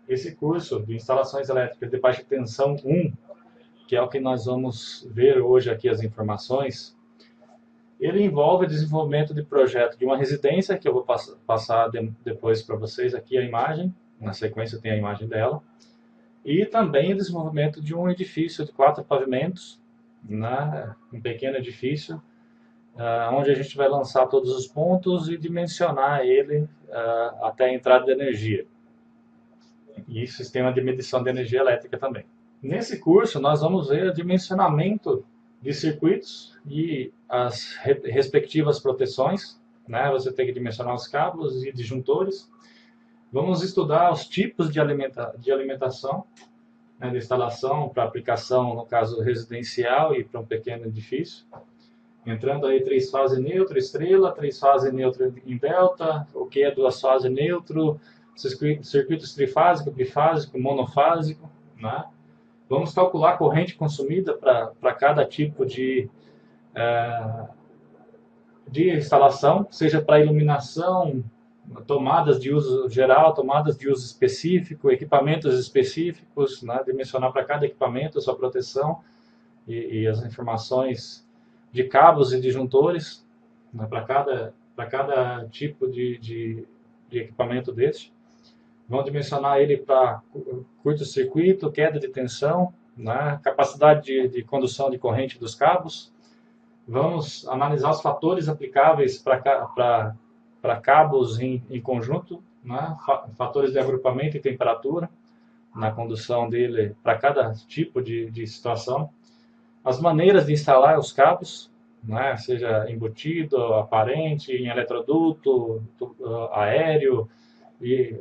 esse curso de instalações elétricas de baixa tensão 1, que é o que nós vamos ver hoje aqui as informações, ele envolve o desenvolvimento de projeto de uma residência, que eu vou passar depois para vocês aqui a imagem, na sequência tem a imagem dela, e também o desenvolvimento de um edifício de 4 pavimentos, né, um pequeno edifício, onde a gente vai lançar todos os pontos e dimensionar ele até a entrada de energia. E sistema de medição de energia elétrica também. Nesse curso, nós vamos ver o dimensionamento de circuitos e as respectivas proteções, né? Você tem que dimensionar os cabos e disjuntores. Vamos estudar os tipos de alimentação, né, de instalação para aplicação, no caso residencial e para um pequeno edifício. Entrando aí 3 fases neutro, estrela, 3 fases neutro em delta, o que é 2 fases neutro, circuitos trifásico, bifásico, monofásico, né? Vamos calcular a corrente consumida para cada tipo de instalação, seja para iluminação, tomadas de uso geral, tomadas de uso específico, equipamentos específicos, né? Dimensionar para cada equipamento a sua proteção e as informações de cabos e disjuntores, né? para cada tipo de equipamento deste. Vamos dimensionar ele para curto-circuito, queda de tensão, né? Capacidade de condução de corrente dos cabos. Vamos analisar os fatores aplicáveis para cabos em conjunto, né? Fatores de agrupamento e temperatura na condução dele para cada tipo de situação. As maneiras de instalar os cabos, né? Seja embutido, aparente, em eletroduto, aéreo, e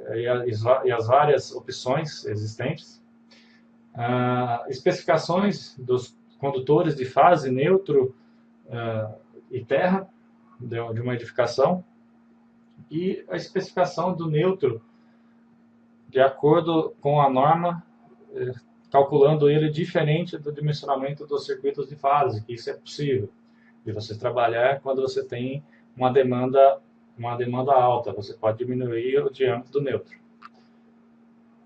as várias opções existentes. Especificações dos condutores de fase, neutro e terra de uma edificação, e a especificação do neutro de acordo com a norma, calculando ele diferente do dimensionamento dos circuitos de fase, que isso é possível de você trabalhar quando você tem uma demanda alta, você pode diminuir o diâmetro do neutro.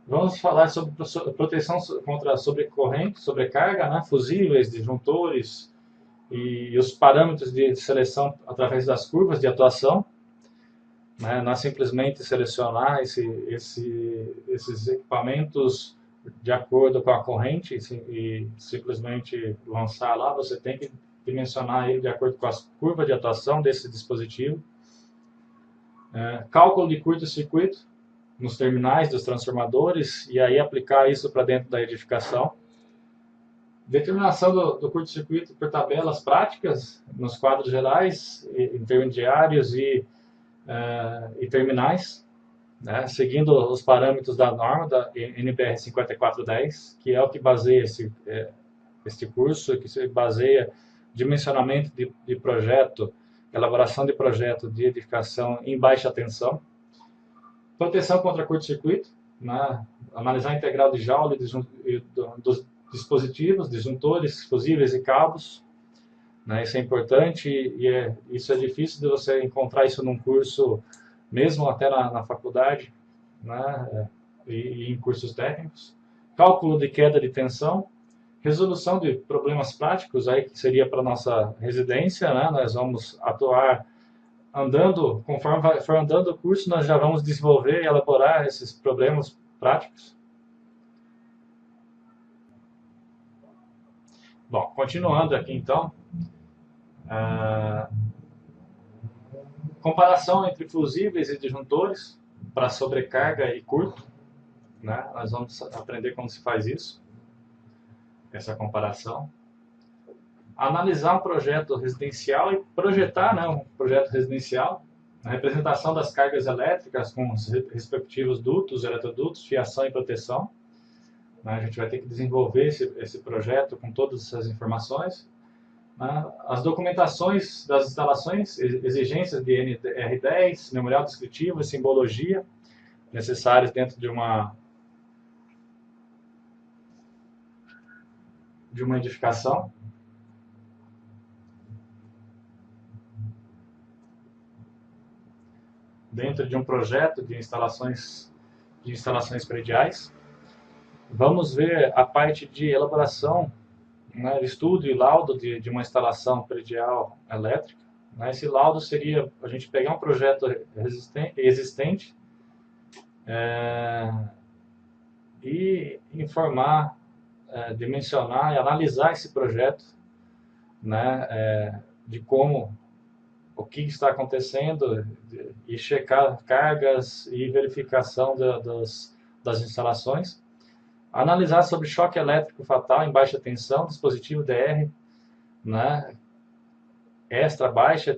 Vamos falar sobre proteção contra sobrecorrente, sobrecarga, né? Fusíveis, disjuntores e os parâmetros de seleção através das curvas de atuação. Né? Não é simplesmente selecionar esses equipamentos de acordo com a corrente e simplesmente lançar lá. Você tem que dimensionar ele de acordo com as curvas de atuação desse dispositivo. Cálculo de curto-circuito nos terminais dos transformadores e aí aplicar isso para dentro da edificação. Determinação do curto-circuito por tabelas práticas nos quadros gerais, intermediários e terminais, né, seguindo os parâmetros da norma da NBR 5410, que é o que baseia este curso, que se baseia dimensionamento de projeto, elaboração de projeto de edificação em baixa tensão. Proteção contra curto-circuito, né? Analisar a integral de Joule dos dispositivos, disjuntores, fusíveis e cabos. Né? Isso é importante e isso é difícil de você encontrar isso num curso, mesmo até na faculdade, né? E em cursos técnicos. Cálculo de queda de tensão. Resolução de problemas práticos, aí que seria para a nossa residência, né? Nós vamos atuar andando, conforme for andando o curso, nós já vamos desenvolver e elaborar esses problemas práticos. Bom, continuando aqui então, comparação entre fusíveis e disjuntores para sobrecarga e curto, né? Nós vamos aprender como se faz isso, essa comparação. Analisar um projeto residencial e projetar, né, um projeto residencial, a representação das cargas elétricas com os respectivos dutos, eletrodutos, fiação e proteção. A gente vai ter que desenvolver esse projeto com todas essas informações. As documentações das instalações, exigências de NR10, memorial descritivo e simbologia necessárias dentro de uma edificação. Dentro de um projeto de instalações de instalações prediais. Vamos ver a parte de elaboração, né, estudo e laudo de uma instalação predial elétrica. Né? Esse laudo seria a gente pegar um projeto existente e informar, dimensionar e analisar esse projeto, né, de como, o que está acontecendo e checar cargas e verificação das instalações. Analisar sobre choque elétrico fatal em baixa tensão, dispositivo DR, né, extra baixa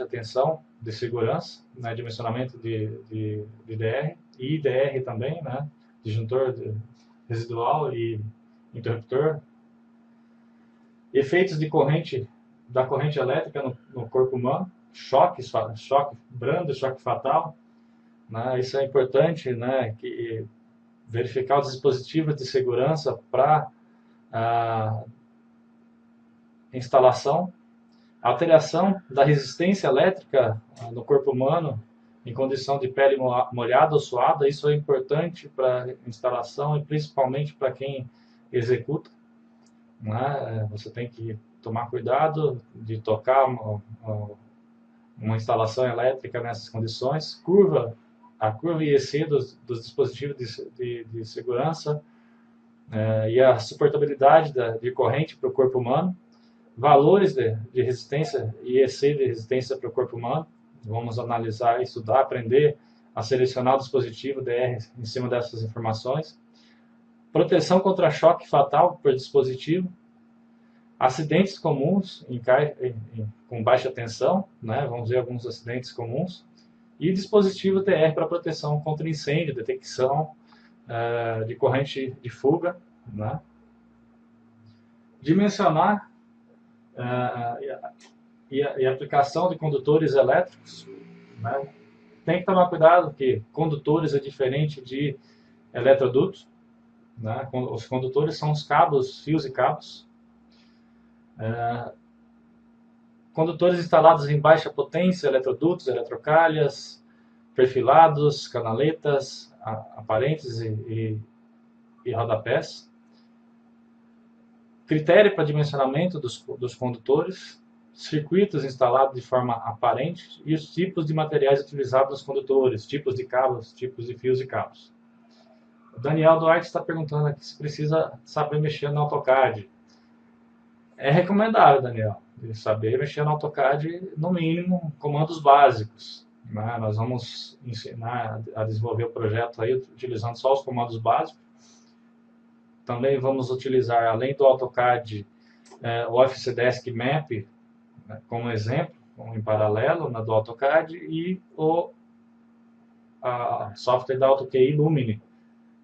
tensão de segurança, né, dimensionamento de DR e DR também, né, disjuntor residual e interruptor. Efeitos da corrente elétrica no corpo humano, choque brando, choque fatal, né, isso é importante, né, verificar os dispositivos de segurança para a instalação, alteração da resistência elétrica no corpo humano em condição de pele molhada ou suada, isso é importante para instalação e principalmente para quem executa, né? Você tem que tomar cuidado de tocar uma instalação elétrica nessas condições, a curva IEC dos dispositivos de segurança, e a suportabilidade de corrente para o corpo humano, valores de resistência, IEC de resistência para o corpo humano. Vamos analisar, estudar, aprender a selecionar o dispositivo DR em cima dessas informações. Proteção contra choque fatal por dispositivo. Acidentes comuns com baixa tensão, né? Vamos ver alguns acidentes comuns. E dispositivo DR para proteção contra incêndio, detecção de corrente de fuga, né? Dimensionar e aplicação de condutores elétricos, né? Tem que tomar cuidado que condutores é diferente de eletrodutos, né? Os condutores são os cabos, fios e cabos. Condutores instalados em baixa potência, eletrodutos, eletrocalhas, perfilados, canaletas, aparentes e rodapés. Critério para dimensionamento dos condutores, circuitos instalados de forma aparente e os tipos de materiais utilizados nos condutores, tipos de cabos, tipos de fios e cabos. O Daniel Duarte está perguntando aqui se precisa saber mexer no AutoCAD. É recomendável, Daniel, saber mexer no AutoCAD, no mínimo, comandos básicos. Né? Nós vamos ensinar a desenvolver o projeto aí utilizando só os comandos básicos. Também vamos utilizar, além do AutoCAD, o Office Desk Map, né, como exemplo, em paralelo do AutoCAD, e o software da AutoQI Lumine,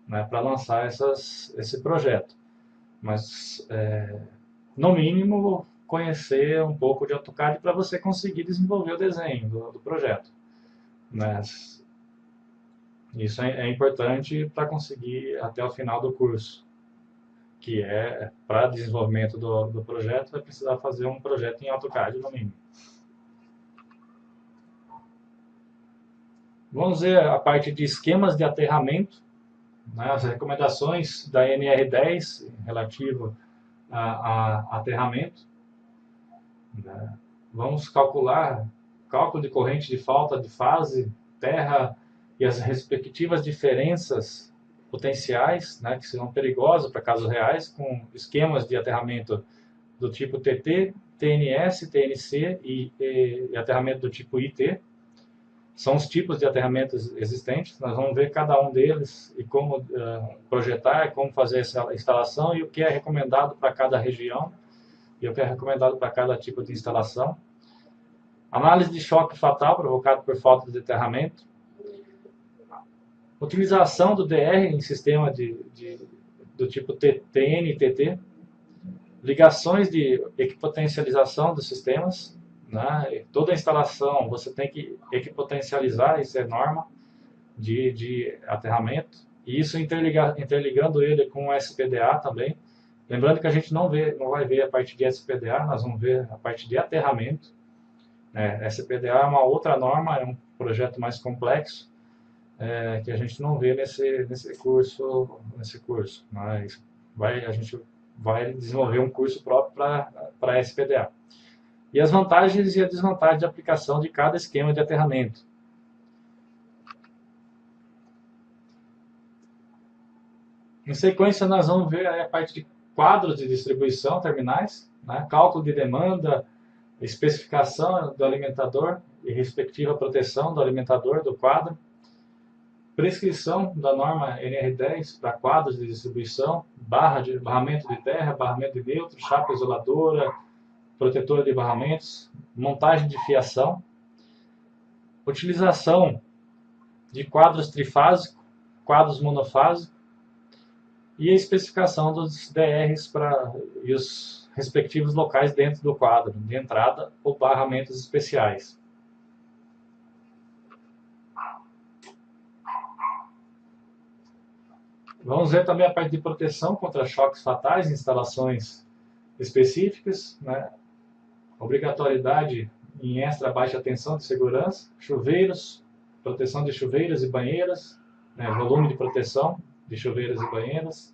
né, para lançar esse projeto. Mas, no mínimo, conhecer um pouco de AutoCAD para você conseguir desenvolver o desenho do projeto. Né? Isso é importante para conseguir até o final do curso, que é para desenvolvimento do projeto, vai precisar fazer um projeto em AutoCAD no mínimo. Vamos ver a parte de esquemas de aterramento, né, as recomendações da NR10 relativo a aterramento. Né. Vamos calcular cálculo de corrente de falta de fase, terra e as respectivas diferenças potenciais, né, que serão perigosas para casos reais, com esquemas de aterramento do tipo TT, TNS, TNC e aterramento do tipo IT. São os tipos de aterramentos existentes. Nós vamos ver cada um deles e como projetar, como fazer essa instalação e o que é recomendado para cada região e o que é recomendado para cada tipo de instalação. Análise de choque fatal provocado por falta de aterramento. Utilização do DR em sistema do tipo TN e TT. Ligações de equipotencialização dos sistemas. Né? Toda instalação você tem que equipotencializar, isso é norma de aterramento. E isso interligando ele com o SPDA também. Lembrando que a gente não vai ver a parte de SPDA, nós vamos ver a parte de aterramento. SPDA é uma outra norma, é um projeto mais complexo. que a gente não vê nesse curso, mas a gente vai desenvolver um curso próprio para SPDA. E as vantagens e a desvantagem de aplicação de cada esquema de aterramento. Em sequência, nós vamos ver a parte de quadros de distribuição terminais, né? Cálculo de demanda, especificação do alimentador e respectiva proteção do alimentador do quadro, prescrição da norma NR10 para quadros de distribuição, barramento de terra, barramento de neutro, chapa isoladora, protetora de barramentos, montagem de fiação, utilização de quadros trifásicos, quadros monofásicos e a especificação dos DRs e os respectivos locais dentro do quadro, de entrada ou barramentos especiais. Vamos ver também a parte de proteção contra choques fatais em instalações específicas, né? Obrigatoriedade em extra baixa tensão de segurança, chuveiros, proteção de chuveiras e banheiras, né? Volume de proteção de chuveiras e banheiras,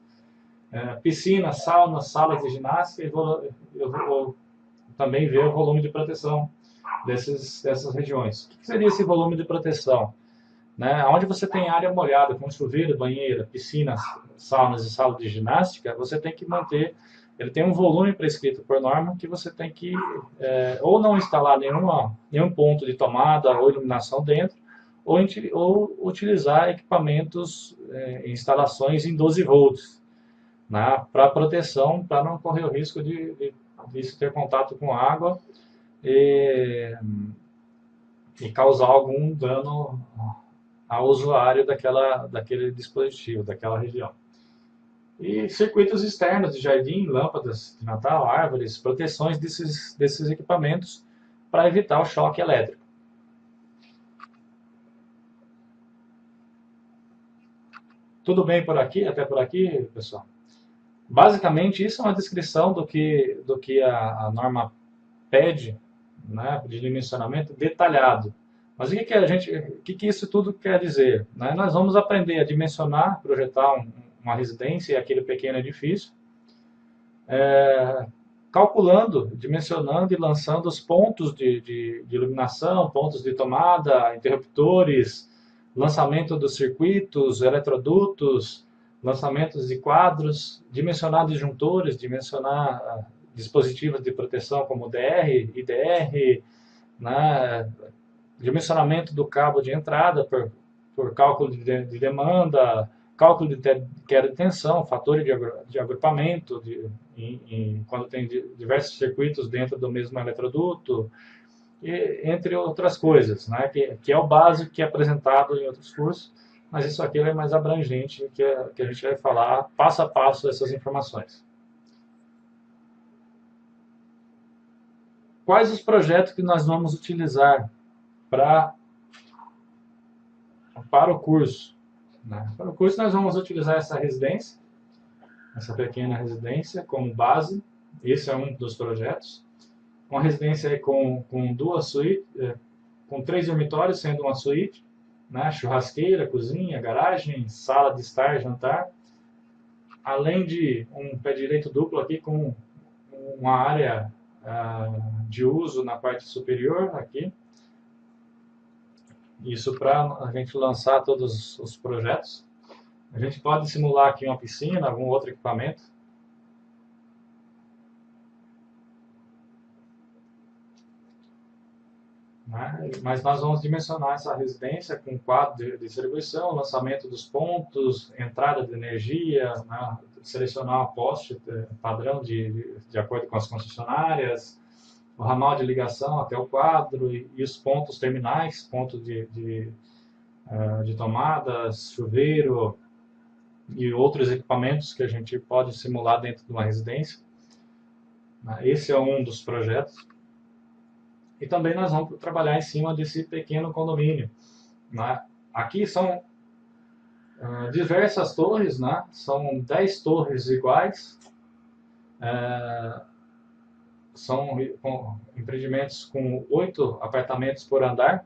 piscinas, saunas, salas de ginástica, e eu vou também ver o volume de proteção dessas regiões. O que seria esse volume de proteção? Né? Onde você tem área molhada, com chuveiro, banheira, piscinas, saunas e sala de ginástica, você tem que manter, ele tem um volume prescrito por norma que você tem que ou não instalar nenhum ponto de tomada ou iluminação dentro, ou utilizar equipamentos, instalações em 12 volts, né? Para proteção, para não correr o risco de ter contato com água e causar algum dano ao usuário daquele dispositivo, daquela região. E circuitos externos de jardim, lâmpadas de Natal, árvores, proteções desses equipamentos para evitar o choque elétrico. Tudo bem por aqui, até por aqui, pessoal? Basicamente, isso é uma descrição do que a norma pede, né, de dimensionamento detalhado. Mas o que isso tudo quer dizer? Né? Nós vamos aprender a dimensionar, projetar uma residência e aquele pequeno edifício, calculando, dimensionando e lançando os pontos de iluminação, pontos de tomada, interruptores, lançamento dos circuitos, eletrodutos, lançamentos de quadros, dimensionar disjuntores, dimensionar dispositivos de proteção como DR, IDR, né? Dimensionamento do cabo de entrada por cálculo de demanda, cálculo de queda de tensão, fatores de agrupamento, quando tem diversos circuitos dentro do mesmo eletroduto, entre outras coisas, né? que é o básico que é apresentado em outros cursos, mas isso aqui é mais abrangente, que a gente vai falar passo a passo essas informações. Quais os projetos que nós vamos utilizar para o curso? Né? Para o curso nós vamos utilizar essa residência, essa pequena residência como base. Esse é um dos projetos. Uma residência com 2 suítes, com 3 dormitórios, sendo uma suíte, né? Churrasqueira, cozinha, garagem, sala de estar, jantar, além de um pé direito duplo aqui com uma área de uso na parte superior aqui. Isso para a gente lançar todos os projetos. A gente pode simular aqui uma piscina, algum outro equipamento. Mas nós vamos dimensionar essa residência com quadro de distribuição, lançamento dos pontos, entrada de energia, né? Selecionar um poste padrão de acordo com as concessionárias, o ramal de ligação até o quadro e os pontos terminais, pontos de tomadas, chuveiro e outros equipamentos que a gente pode simular dentro de uma residência. Esse é um dos projetos. E também nós vamos trabalhar em cima desse pequeno condomínio. Né? Aqui são diversas torres, né? São 10 torres iguais. São empreendimentos com 8 apartamentos por andar.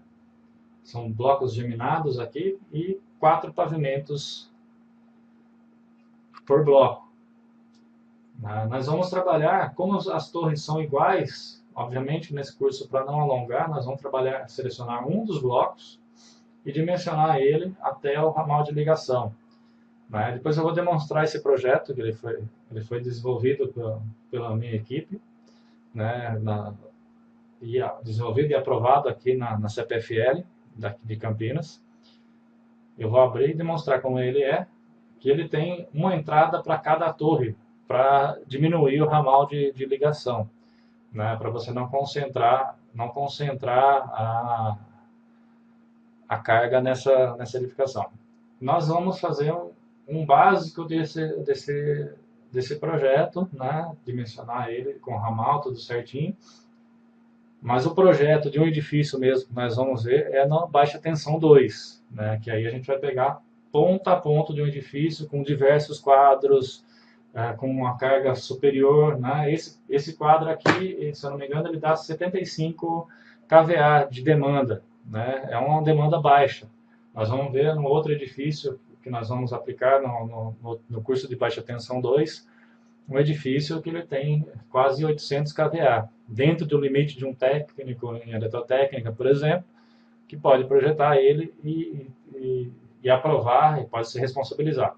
São blocos geminados aqui e 4 pavimentos por bloco. Nós vamos trabalhar, como as torres são iguais, obviamente nesse curso, para não alongar, nós vamos selecionar um dos blocos e dimensionar ele até o ramal de ligação. Depois eu vou demonstrar esse projeto, que ele foi desenvolvido pela minha equipe, desenvolvido e aprovado aqui na CPFL, de Campinas. Eu vou abrir e demonstrar como ele é, que ele tem uma entrada para cada torre, para diminuir o ramal de ligação, para você não concentrar a carga nessa edificação. Nós vamos fazer um básico desse projeto, dimensionar ele com ramal, tudo certinho. Mas o projeto de um edifício mesmo que nós vamos ver é na baixa tensão 2, que aí a gente vai pegar ponta a ponta de um edifício com diversos quadros, com uma carga superior. Esse quadro aqui, se eu não me engano, ele dá 75 kVA de demanda. É uma demanda baixa. Nós vamos ver no outro edifício que nós vamos aplicar no curso de baixa tensão 2, um edifício que ele tem quase 800 kVA, dentro do limite de um técnico em eletrotécnica, por exemplo, que pode projetar ele e aprovar e pode se responsabilizar.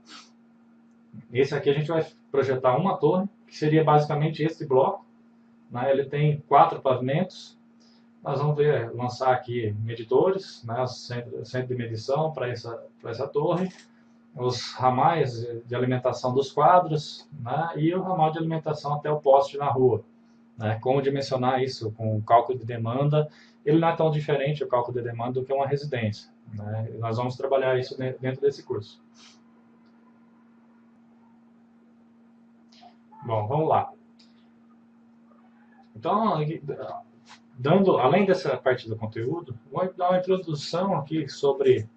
Esse aqui a gente vai projetar uma torre, que seria basicamente esse bloco. Ele tem 4 pavimentos. Nós vamos lançar aqui medidores, centro de medição para essa torre, os ramais de alimentação dos quadros, e o ramal de alimentação até o poste na rua. Como dimensionar isso com o cálculo de demanda? Ele não é tão diferente, o cálculo de demanda, do que uma residência. Nós vamos trabalhar isso dentro desse curso. Bom, vamos lá. Então, além dessa parte do conteúdo, vou dar uma introdução aqui sobre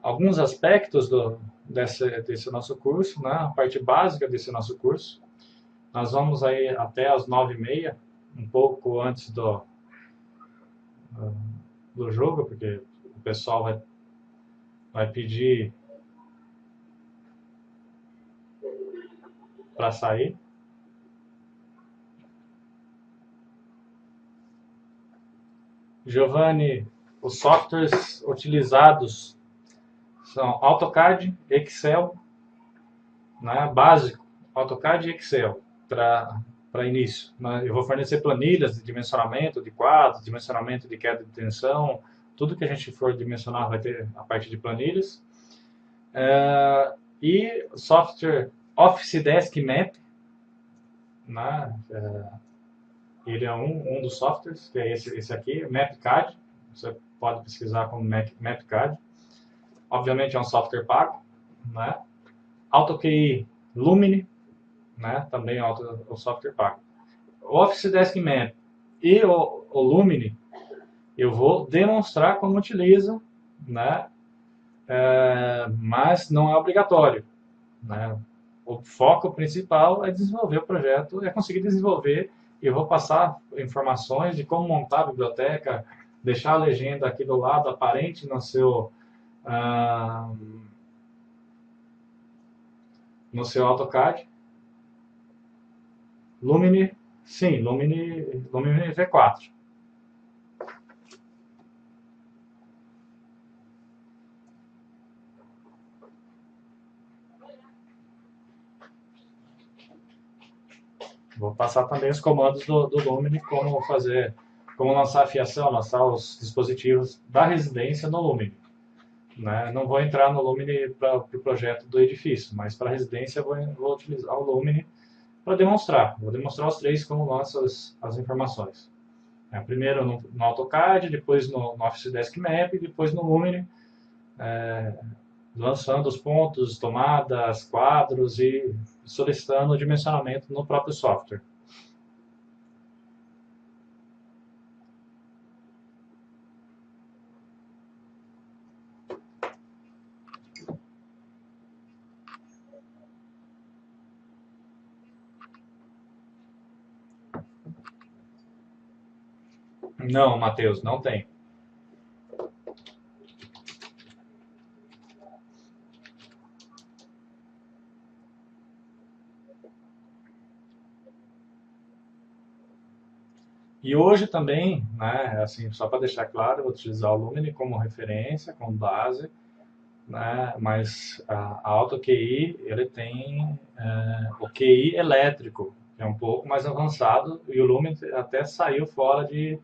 alguns aspectos desse nosso curso, a parte básica desse nosso curso. Nós vamos aí até as 9h30, um pouco antes do jogo, porque o pessoal vai pedir para sair. Giovanni, os softwares utilizados são AutoCAD, Excel, básico, AutoCAD e Excel para início. Eu vou fornecer planilhas de dimensionamento de quadros, dimensionamento de queda de tensão, tudo que a gente for dimensionar vai ter a parte de planilhas. E software Office Desk Map, ele é um dos softwares, que é esse aqui, MapCAD. Você pode pesquisar como MapCAD. Obviamente é um software pago. AutoQI Lumine, também é um software pago. O Office Desk Map e o Lumine, eu vou demonstrar como utiliza, mas não é obrigatório. O foco principal é desenvolver o projeto, é conseguir desenvolver. Eu vou passar informações de como montar a biblioteca, deixar a legenda aqui do lado aparente no seu AutoCAD. Lumine, sim, Lumine V4. Vou passar também os comandos do Lumine, como lançar a fiação, lançar os dispositivos da residência no Lumine. Não vou entrar no Lumine para o projeto do edifício, mas para a residência vou utilizar o Lumine para demonstrar. Vou demonstrar os 3 como lança as informações. Primeiro no AutoCAD, depois no Office Desk Map, e depois no Lumine, lançando os pontos, tomadas, quadros e solicitando o dimensionamento no próprio software. Não, Matheus, não tem. E hoje também, né, assim, só para deixar claro, eu vou utilizar o Lumine como referência, como base, né, mas a Auto QI, ele tem o QI elétrico, que é um pouco mais avançado, e o Lumine até saiu fora de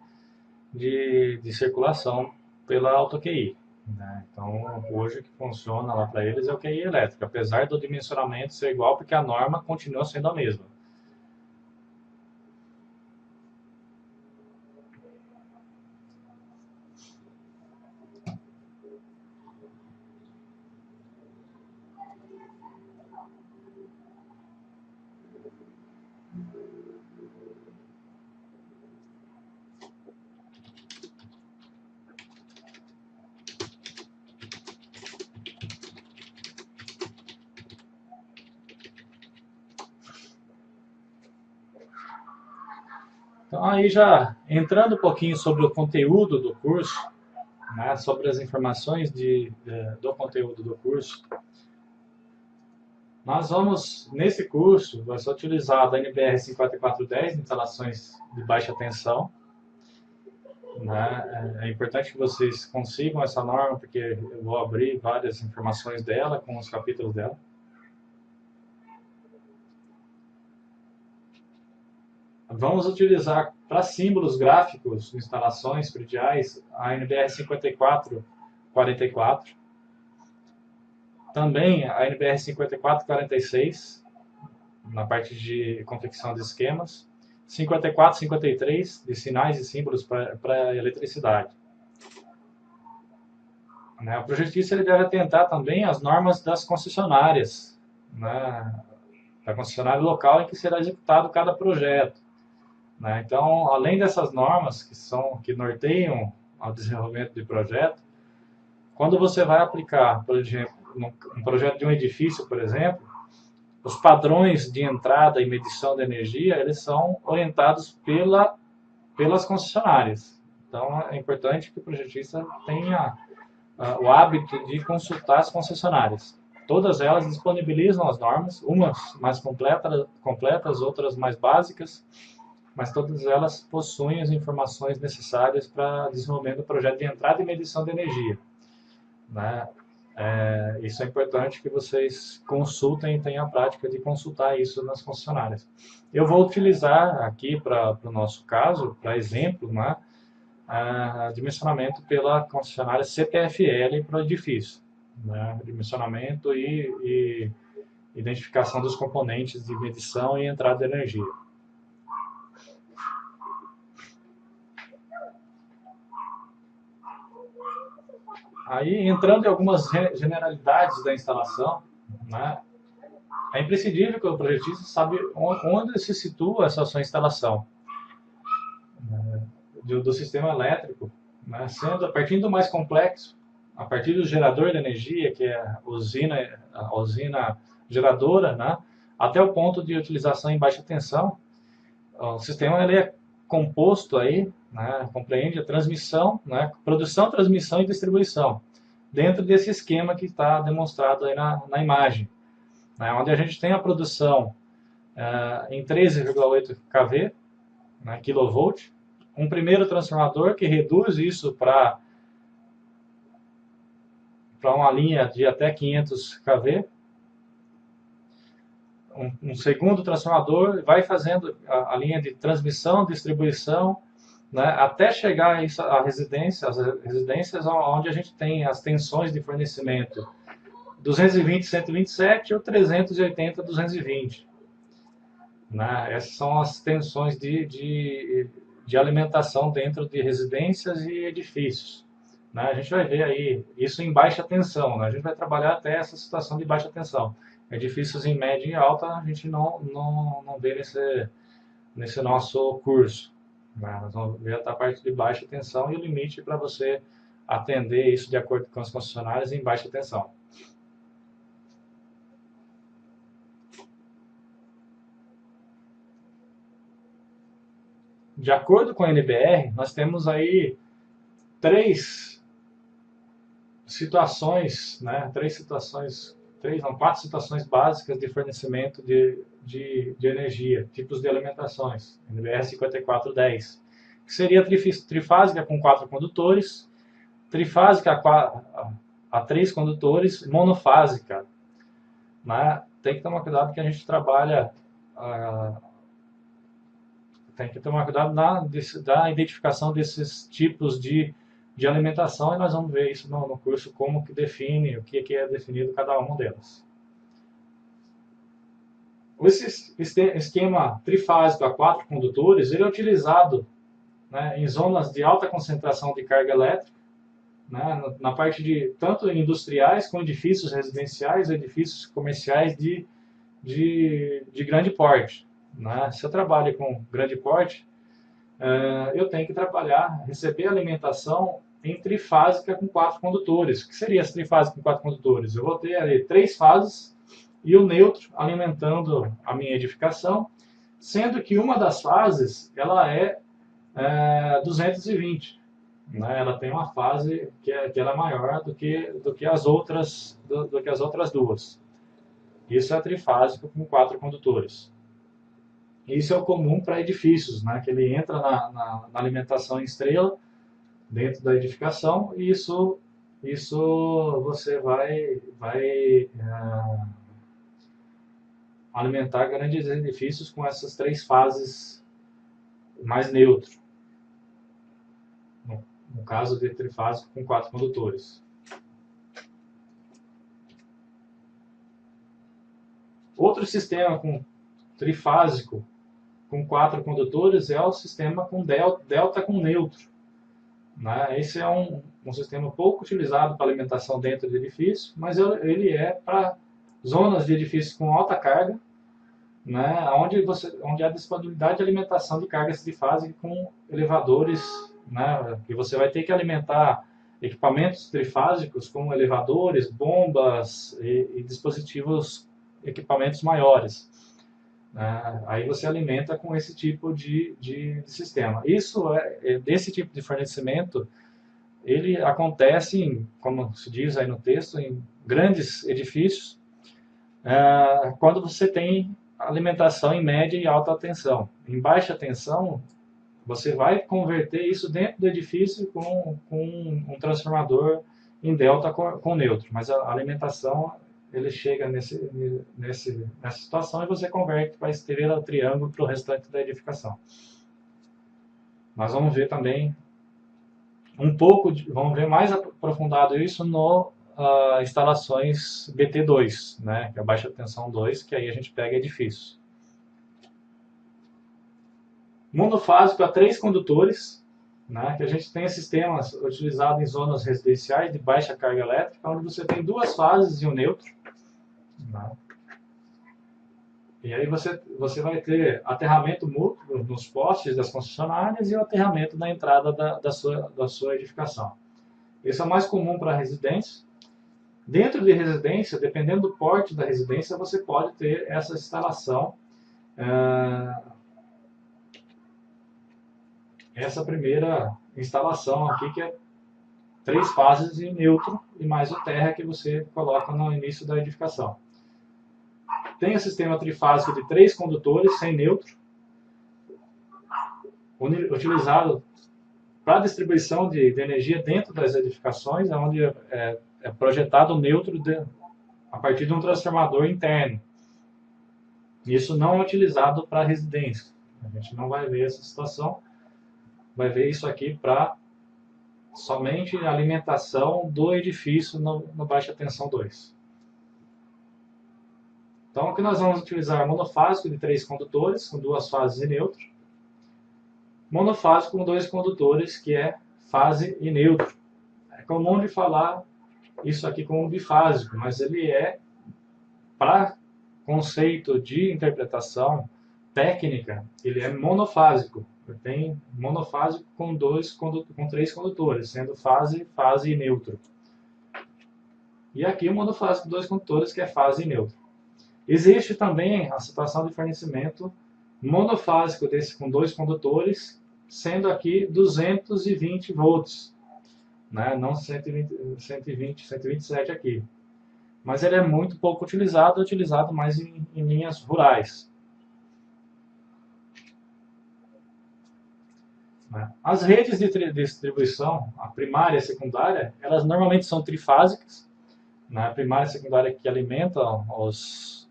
circulação pela Auto QI. Né? Então, hoje o que funciona lá para eles é o QI elétrico, apesar do dimensionamento ser igual, porque a norma continua sendo a mesma. Então, aí já entrando um pouquinho sobre o conteúdo do curso, né, sobre as informações do conteúdo do curso, nós vamos, nesse curso, vai ser utilizado a NBR 5410, instalações de baixa tensão. Né? É importante que vocês consigam essa norma, porque eu vou abrir várias informações dela, com os capítulos dela. Vamos utilizar para símbolos gráficos, instalações prediais, a NBR 5444. Também a NBR 5446, na parte de confecção de esquemas. 54, 53, de sinais e símbolos para eletricidade. Né? O projetista ele deve atentar também às normas das concessionárias, né? Da concessionária local em que será executado cada projeto. Né? Então, além dessas normas que norteiam o desenvolvimento de projeto, quando você vai aplicar, por exemplo, um projeto de um edifício, por exemplo, os padrões de entrada e medição de energia, eles são orientados pelas concessionárias. Então, é importante que o projetista tenha o hábito de consultar as concessionárias. Todas elas disponibilizam as normas, umas mais completas, outras mais básicas, mas todas elas possuem as informações necessárias para desenvolvimento do projeto de entrada e medição de energia. Né? Isso é importante que vocês consultem e tenham a prática de consultar isso nas concessionárias. Eu vou utilizar aqui para o nosso caso, para exemplo, né, dimensionamento pela concessionária CPFL para o edifício. Né, dimensionamento e identificação dos componentes de medição e entrada de energia. Aí, entrando em algumas generalidades da instalação, né, é imprescindível que o projetista saiba onde se situa essa sua instalação do sistema elétrico, né, partindo do mais complexo, a partir do gerador de energia, que é a usina geradora, né, até o ponto de utilização em baixa tensão. O sistema ele é composto aí, né, compreende a transmissão, né, produção, transmissão e distribuição, dentro desse esquema que está demonstrado aí na imagem, né, onde a gente tem a produção em 13,8 kV, né, kV, um primeiro transformador que reduz isso para uma linha de até 500 kV, um segundo transformador, vai fazendo a linha de transmissão, distribuição, né, até chegar à residência, as residências onde a gente tem as tensões de fornecimento 220, 127 ou 380, 220. Né, essas são as tensões de alimentação dentro de residências e edifícios. Né, a gente vai ver aí isso em baixa tensão, né, a gente vai trabalhar até essa situação de baixa tensão. Edifícios em média e alta a gente não vê nesse nosso curso. Né? Nós vamos ver a parte de baixa tensão e o limite para você atender isso de acordo com as concessionárias em baixa tensão. De acordo com a NBR, nós temos aí quatro situações básicas de fornecimento de energia, tipos de alimentações, NBR 5410. que seria trifásica com 4 condutores, trifásica a 3 condutores, monofásica. Né? Tem que tomar cuidado que a gente trabalha, tem que tomar cuidado da identificação desses tipos de alimentação, e nós vamos ver isso no curso, como que define, o que é definido cada uma delas. Esse esquema trifásico a 4 condutores, ele é utilizado, né, em zonas de alta concentração de carga elétrica, né, na parte de tanto industriais como edifícios residenciais, edifícios comerciais de grande porte. Né? Se eu trabalho com grande porte, eu tenho que receber alimentação em trifásica com 4 condutores. O que seria essa trifásica com 4 condutores? Eu vou ter ali 3 fases e o neutro alimentando a minha edificação, sendo que uma das fases ela é 220. Né? Ela tem uma fase que ela é maior do que as outras duas. Isso é trifásico com 4 condutores. Isso é o comum para edifícios, né? Que ele entra na alimentação em estrela dentro da edificação, e isso você vai alimentar grandes edifícios com essas 3 fases mais neutro. No caso de trifásico com 4 condutores. Outro sistema com trifásico com 4 condutores é o sistema com delta com neutro. Né? Esse é um sistema pouco utilizado para alimentação dentro do edifício, mas ele é para zonas de edifícios com alta carga, né? onde há disponibilidade de alimentação de cargas trifásicas com elevadores, né? Que você vai ter que alimentar equipamentos trifásicos como elevadores, bombas e dispositivos, equipamentos maiores. Aí você alimenta com esse tipo de sistema. Desse tipo de fornecimento, ele acontece, como se diz aí no texto, em grandes edifícios, quando você tem alimentação em média e alta tensão. Em baixa tensão, você vai converter isso dentro do edifício com um transformador em delta com neutro, mas a alimentação ele chega nessa situação e você converte para estrela, triângulo, para o restante da edificação. Nós vamos ver também vamos ver mais aprofundado isso no instalações BT2, né, que é a baixa tensão 2, que aí a gente pega edifícios. Monofásico a 3 condutores, né, que a gente tem sistemas utilizados em zonas residenciais de baixa carga elétrica, onde você tem 2 fases e um neutro. Né? E aí você vai ter aterramento mútuo nos postes das concessionárias e o aterramento na entrada da sua edificação. Esse é o mais comum para residência. Dentro de residência, dependendo do porte da residência, você pode ter essa instalação, essa primeira instalação aqui, que é 3 fases em neutro e mais o terra que você coloca no início da edificação. Tem o sistema trifásico de 3 condutores sem neutro, utilizado para distribuição de energia dentro das edificações, onde é projetado o neutro a partir de um transformador interno. Isso não é utilizado para residência. A gente não vai ver essa situação. Vai ver isso aqui para somente alimentação do edifício no baixa tensão 2. Então, aqui nós vamos utilizar monofásico de 3 condutores, com 2 fases e neutro. Monofásico com 2 condutores, que é fase e neutro. É comum de falar isso aqui como bifásico, mas ele para conceito de interpretação técnica, ele é monofásico. Tem monofásico com 3 condutores, sendo fase e neutro. E aqui o monofásico com 2 condutores, que é fase e neutro. Existe também a situação de fornecimento monofásico desse com 2 condutores, sendo aqui 220 volts, né? Não 127 aqui. Mas ele é muito pouco utilizado mais em linhas rurais. né? As redes de distribuição, a primária e a secundária, elas normalmente são trifásicas, né? A primária e a secundária que alimentam os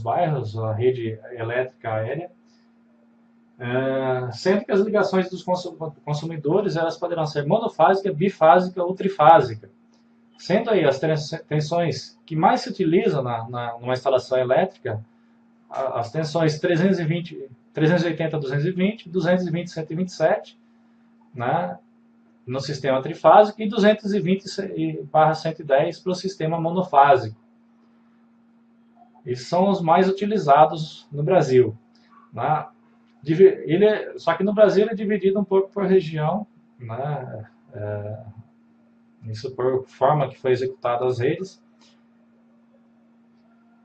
bairros, a rede elétrica aérea, sendo que as ligações dos consumidores elas poderão ser monofásica, bifásica ou trifásica. Sendo aí as tensões que mais se utilizam numa instalação elétrica, as tensões 380, 220, 220, 127, né, no sistema trifásico, e 220/110 para o sistema monofásico. Esses são os mais utilizados no Brasil, né? Só que no Brasil ele é dividido um pouco por região, né? Isso por forma que foi executada as redes.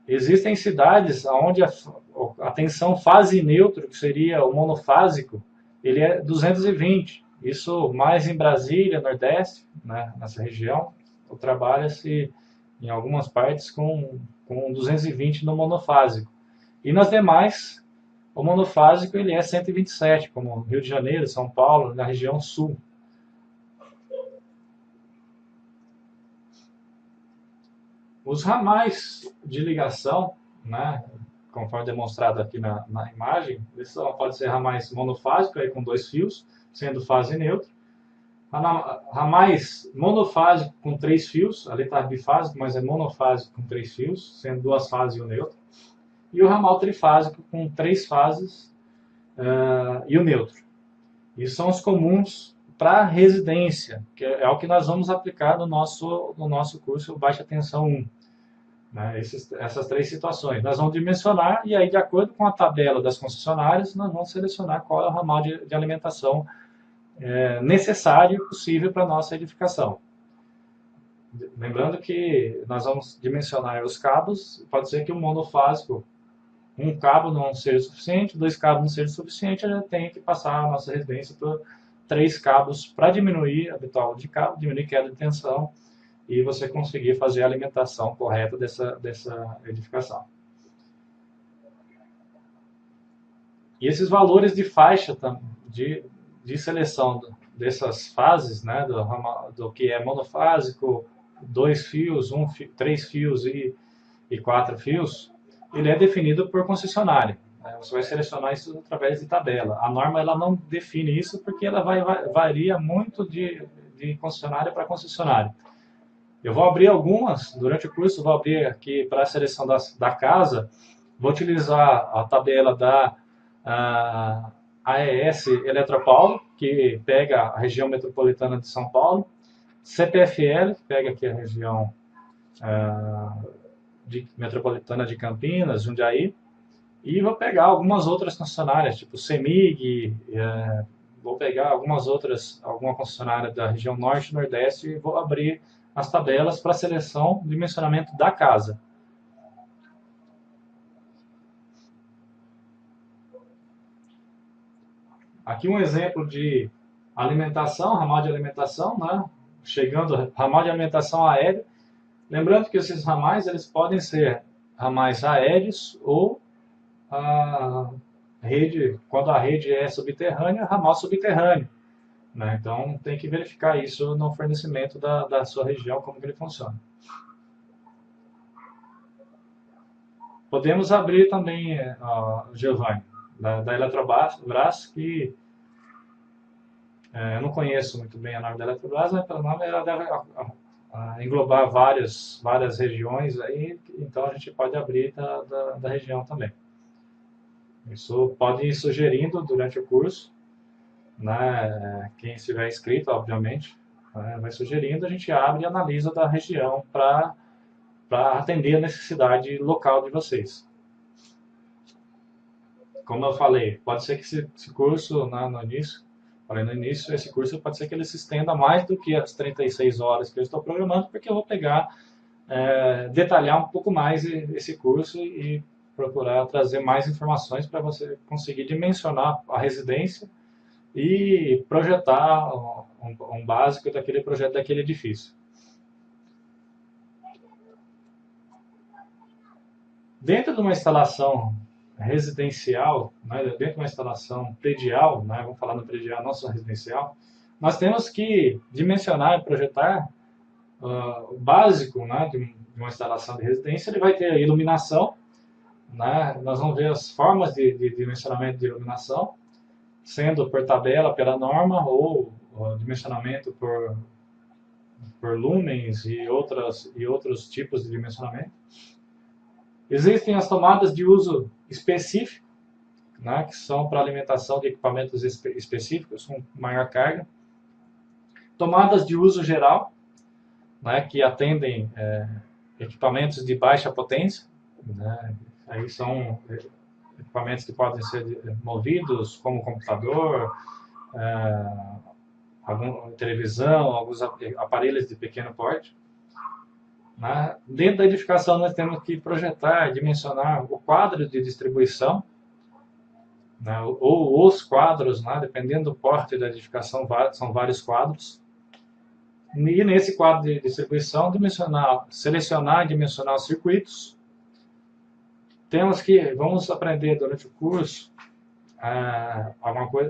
Existem cidades onde a tensão fase neutro, que seria o monofásico, ele é 220. Isso mais em Brasília, Nordeste, né, nessa região, trabalha-se em algumas partes com 220 no monofásico. E nas demais, o monofásico ele é 127, como Rio de Janeiro, São Paulo, na região sul. Os ramais de ligação, né, conforme demonstrado aqui na imagem, eles podem ser ramais monofásicos, aí com 2 fios, sendo fase neutra. Ramais monofásicos com 3 fios, ali está bifásico, mas é monofásico com 3 fios, sendo 2 fases e o neutro. E o ramal trifásico com 3 fases e o neutro. Isso são os comuns para residência, que é o que nós vamos aplicar no nosso curso Baixa Tensão 1. Né, essas 3 situações. Nós vamos dimensionar e aí, de acordo com a tabela das concessionárias, nós vamos selecionar qual é o ramal de alimentação necessário e possível para a nossa edificação. Lembrando que nós vamos dimensionar os cabos, pode ser que um monofásico, um cabo não seja suficiente, 2 cabos não seja suficiente, a gente tem que passar a nossa residência por 3 cabos para diminuir a habitual de cabo, diminuir queda de tensão e você conseguir fazer a alimentação correta dessa edificação. E esses valores de faixa de seleção dessas fases, né, do que é monofásico, 2 fios, 3 fios e 4 fios, ele é definido por concessionária. Né? Você vai selecionar isso através de tabela. A norma ela não define isso porque ela varia muito de concessionária para concessionária. Eu vou abrir algumas, durante o curso, vou abrir aqui para a seleção da casa, vou utilizar a tabela da AES Eletropaulo, que pega a região metropolitana de São Paulo, CPFL, que pega aqui a região metropolitana de Campinas, Jundiaí, e vou pegar algumas outras concessionárias, tipo CEMIG, vou pegar alguma concessionária da região norte e nordeste e vou abrir as tabelas para seleção e dimensionamento da casa. Aqui um exemplo de alimentação, ramal de alimentação, né? Chegando, ramal de alimentação aérea. Lembrando que esses ramais eles podem ser ramais aéreos ou quando a rede é subterrânea, ramal subterrâneo. Né? Então tem que verificar isso no fornecimento da sua região, como que ele funciona. Podemos abrir também, Giovanni, da Eletrobras, que eu não conheço muito bem a norma da Eletrobras, mas pelo nome ela deve englobar várias regiões, aí, então a gente pode abrir da região também. Isso pode ir sugerindo durante o curso, né, quem estiver inscrito, obviamente, vai sugerindo, a gente abre e analisa da região para atender a necessidade local de vocês. Como eu falei, pode ser que esse curso, no início, esse curso pode ser que ele se estenda mais do que as 36 horas que eu estou programando, porque eu vou detalhar um pouco mais esse curso e procurar trazer mais informações para você conseguir dimensionar a residência e projetar um básico daquele projeto, daquele edifício. Dentro de uma instalação residencial, né, dentro de uma instalação predial, né, vamos falar no predial, não só residencial, nós temos que dimensionar e projetar o básico, né, de uma instalação de residência. Ele vai ter a iluminação, né, nós vamos ver as formas de dimensionamento de iluminação, sendo por tabela, pela norma, ou dimensionamento por lumens e outros tipos de dimensionamento. Existem as tomadas de uso específico, né, que são para alimentação de equipamentos específicos com maior carga. Tomadas de uso geral, né, que atendem equipamentos de baixa potência, né, aí são equipamentos que podem ser movidos, como computador, televisão, alguns aparelhos de pequeno porte. Né? Dentro da edificação nós temos que projetar, dimensionar o quadro de distribuição, né? Ou os quadros, né? Dependendo do porte da edificação, são vários quadros. E nesse quadro de distribuição, selecionar e dimensionar os circuitos. Vamos aprender durante o curso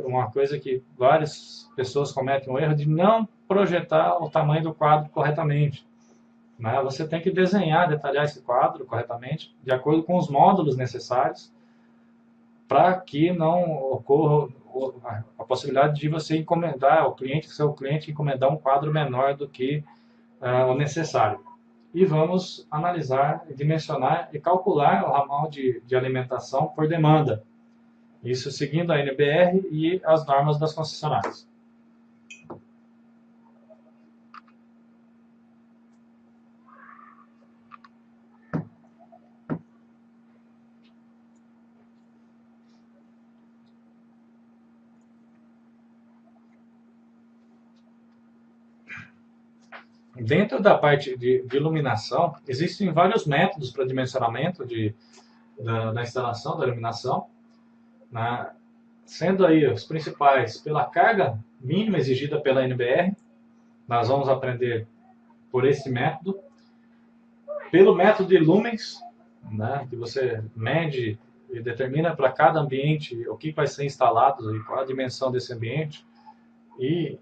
uma coisa que várias pessoas cometem o erro de não projetar o tamanho do quadro corretamente. Né? Você tem que desenhar, detalhar esse quadro corretamente, de acordo com os módulos necessários, para que não ocorra a possibilidade de você encomendar ao cliente, seu cliente encomendar um quadro menor do que o necessário. E vamos analisar, dimensionar e calcular o ramal de alimentação por demanda. Isso seguindo a NBR e as normas das concessionárias. Dentro da parte de iluminação, existem vários métodos para dimensionamento da instalação, da iluminação, né? Sendo aí os principais pela carga mínima exigida pela NBR, nós vamos aprender por esse método, pelo método de lumens, né? Que você mede e determina para cada ambiente o que vai ser instalado e qual a dimensão desse ambiente, e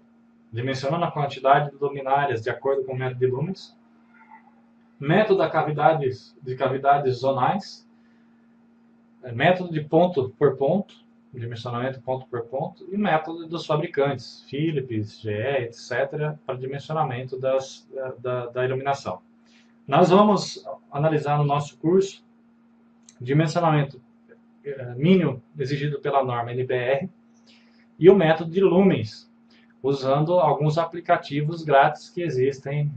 dimensionando a quantidade de luminárias de acordo com o método de lumens. Método de cavidades zonais, método de ponto por ponto, dimensionamento ponto por ponto, e método dos fabricantes, Philips, GE, etc., para dimensionamento da iluminação. Nós vamos analisar no nosso curso dimensionamento mínimo exigido pela norma NBR e o método de lumens, usando alguns aplicativos grátis que existem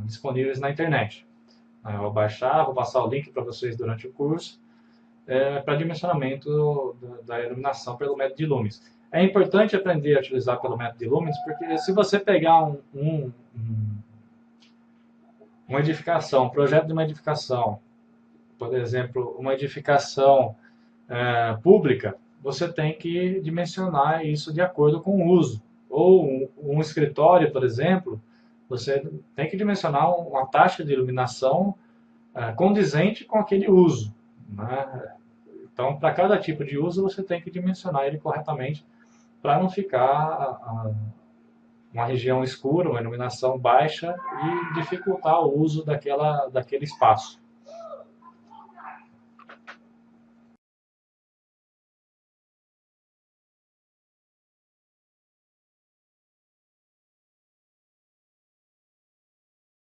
disponíveis na internet. Eu vou baixar, vou passar o link para vocês durante o curso, para dimensionamento da iluminação pelo método de lumens. É importante aprender a utilizar pelo método de lumens, porque se você pegar uma edificação, um projeto de uma edificação, por exemplo, uma edificação pública, você tem que dimensionar isso de acordo com o uso. Ou um escritório, por exemplo, você tem que dimensionar uma taxa de iluminação condizente com aquele uso. Né? Então, para cada tipo de uso, você tem que dimensionar ele corretamente para não ficar uma região escura, uma iluminação baixa e dificultar o uso daquele espaço.